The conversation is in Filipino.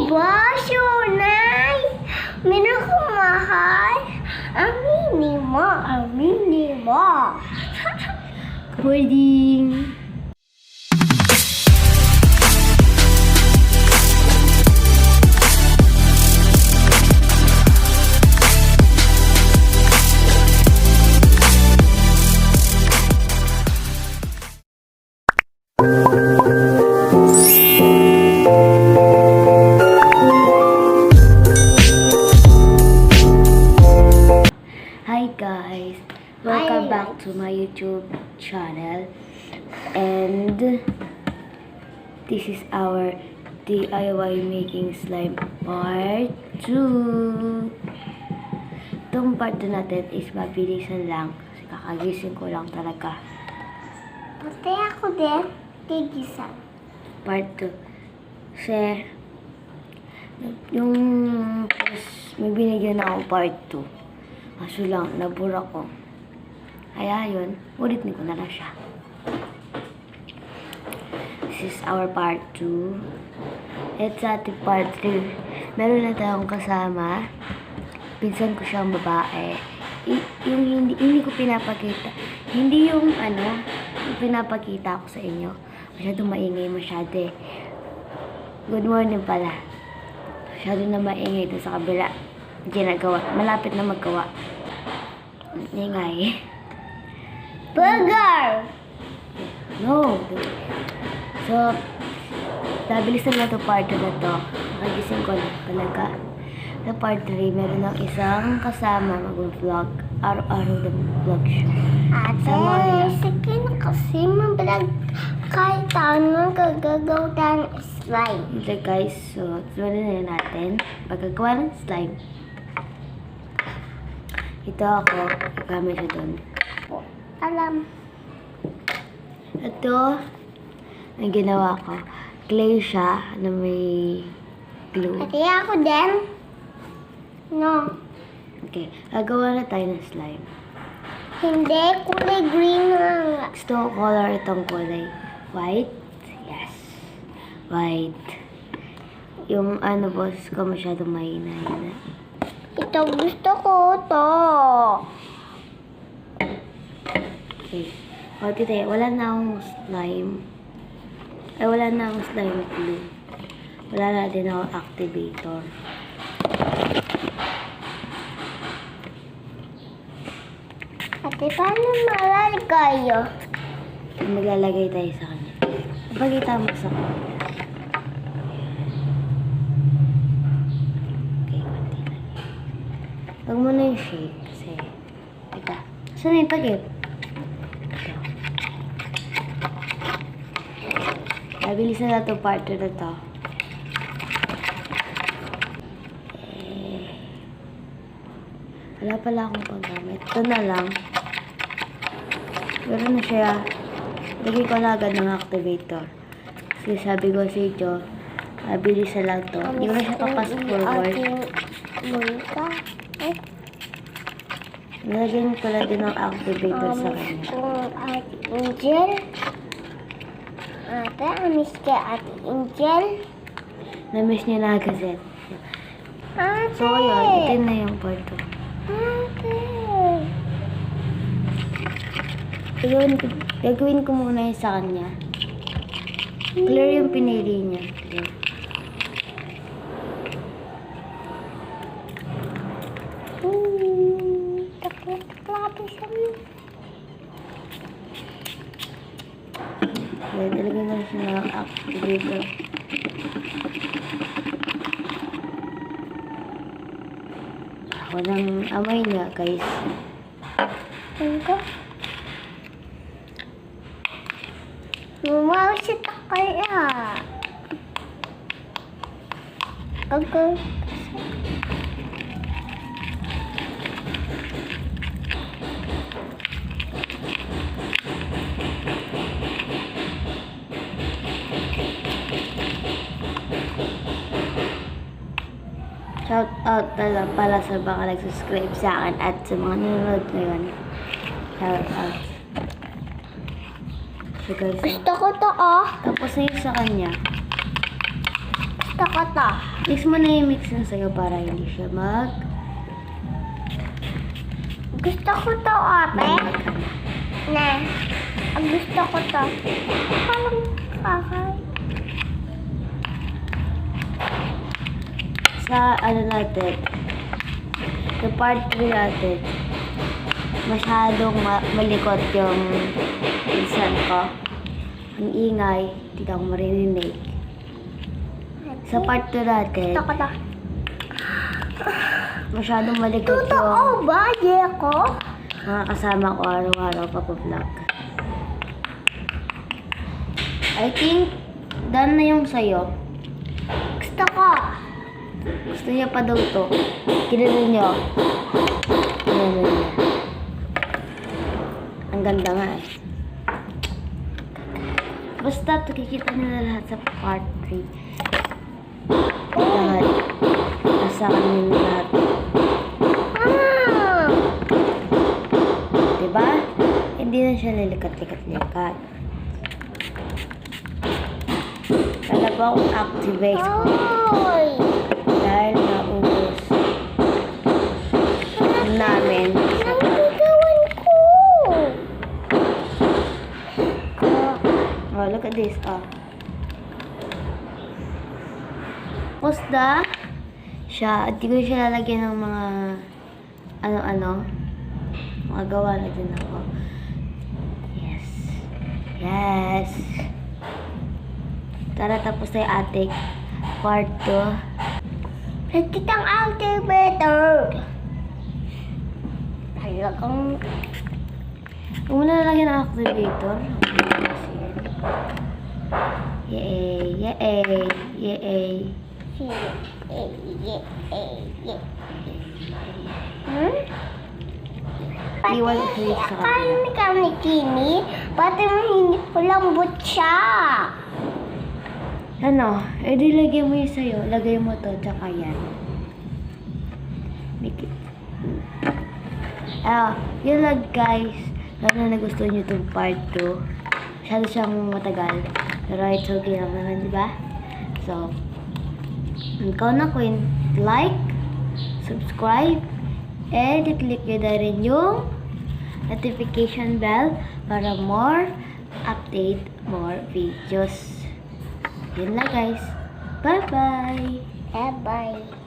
Wow, so nice! Meron kong mahal. Aminin mo. Recording! Hi guys! Welcome back to my YouTube channel, and this is our DIY making slime part 2. Itong part 2 natin is mabilisan lang kasi kakagising ko lang talaga. Pati ako din. Tigisan. Part 2 kasi yung may binigyan na ako part 2. Kaso lang, nabura ko. Kaya yun, ulitin ko na lang siya. This is our part 2. At sa ating part 3, meron na tayong kasama. Pinsan ko siyang babae. Yung hindi ko pinapakita. Hindi yung yung pinapakita ko sa inyo. Masyado maingay, masyado eh. Good morning pala. Masyado na maingay ito sa kabila. Ginagawa. Malapit na maggawa. Ingay. Burger! No. So, nabilisan na ito part 2 na ito. Nakagising ko na talaga. Sa part 3, meron ng isang kasama mag-vlog. Araw-araw na vlog siya. Ate, sige na kasi mabalag kahit anong gagagaw ng slime. Ito guys, so, sunod na natin. Pagkagawa ng slime. Ito ako, gagamit siya doon. Alam. Ito, ang ginawa ko. Clay siya na may glue. Ate, ako din. No. Okay, gagawa na tayo ng slime. Hindi, kulay green lang. Gusto ko color itong kulay. White? Yes. White. Yung boss ko masyadong mahina-hina. Ito gusto ko to. Okay. O, tita, wala na akong slime. Ay, wala na akong slime glue. Wala na din akong activator. Ate, paano malalagay yun? Maglalagay tayo sa kanya. Pagkita mo sa kanya. Okay, konti lang. Huwag mo na yung shake kasi teka. Saan na yung tagip? Ito. Nabilis na ito part 2 na to. Wala pala akong paggamit. Ito na lang. Pero na siya. Lagay ko na agad ng activator. Kasi sabi ko sa inyo, mabilis na lang to. Hindi ko na siya papasok forward. Monica? Ay, Nalagyan ko lang din ng activator sa kanya. kung Ate Angel. Ate, amis kay Ate Angel. Na-miss niya na kasi. Ate! So, yun. Ito na yung part 2. Ate! Ayun, gagawin ko muna yun sa kanya. Clear yung pinili niya. Clear. Takot-takot siya. Ayan, ilagay na siya ng activator. Ako ng amoy niya, guys. Ano ka? Lumaw siya kaya. Okay. Shout out na lang pala sa mga nag-subscribe sa akin at sa mga nanonood ngayon. Shout out. So guys, Gusto ko to, oh. tapos na yun sa kanya. Gusto ko to. Mix mo na yung mix na sa'yo para hindi siya Gusto ko to, ate. Na. Ang gusto ko to. Parang kakay. Sa ano natin, sa part 3 natin, masyadong malikot yung pinsan ko. Ang ingay, hindi ako maririnig. Sa part 2 natin, Gusto ko to. masyadong malikot Totoo yung ba, Jeko? mga kasama ko araw-araw pag-vlog. I think, done na yung sayo. Gusto ko. Gusto niya pa daw to. Kinala niyo. Kinala niya. Ang ganda nga eh. Basta, kikita niyo na lahat sa part 3. Lahat. Nasa kanya na lahat. Ah! Diba? Hindi na siya lilikat-likat-likat. Kala po akong activate ko. Oy! Dahil naubos namin sa Nagagawan ko. oh, look at this. Pusta siya. At di ko siya lalagyan ng mga ano-ano. Mga gawa na din ako. Yes. Yes. Tara, tapos tayo ating part 2. Nagkitang activator. Talagang Huwag mo na lalagyan ng activator. Yay! Yay! Yay! Iwan ko yun sa Akala ni kami Kimi, pati hindi ko lambot siya. Ano? Eh di lagay mo yung sayo. Lagay mo to, tsaka yan. Make it. Yun lang guys. Sana nagustuhan nyo itong part 2. Masyado siyang matagal. Pero it's okay lang naman, di ba? So, ikaw na Queen. Like, subscribe, and i-click nyo na rin yung notification bell para more update, more videos. Yun lang guys. Bye-bye! Bye-bye.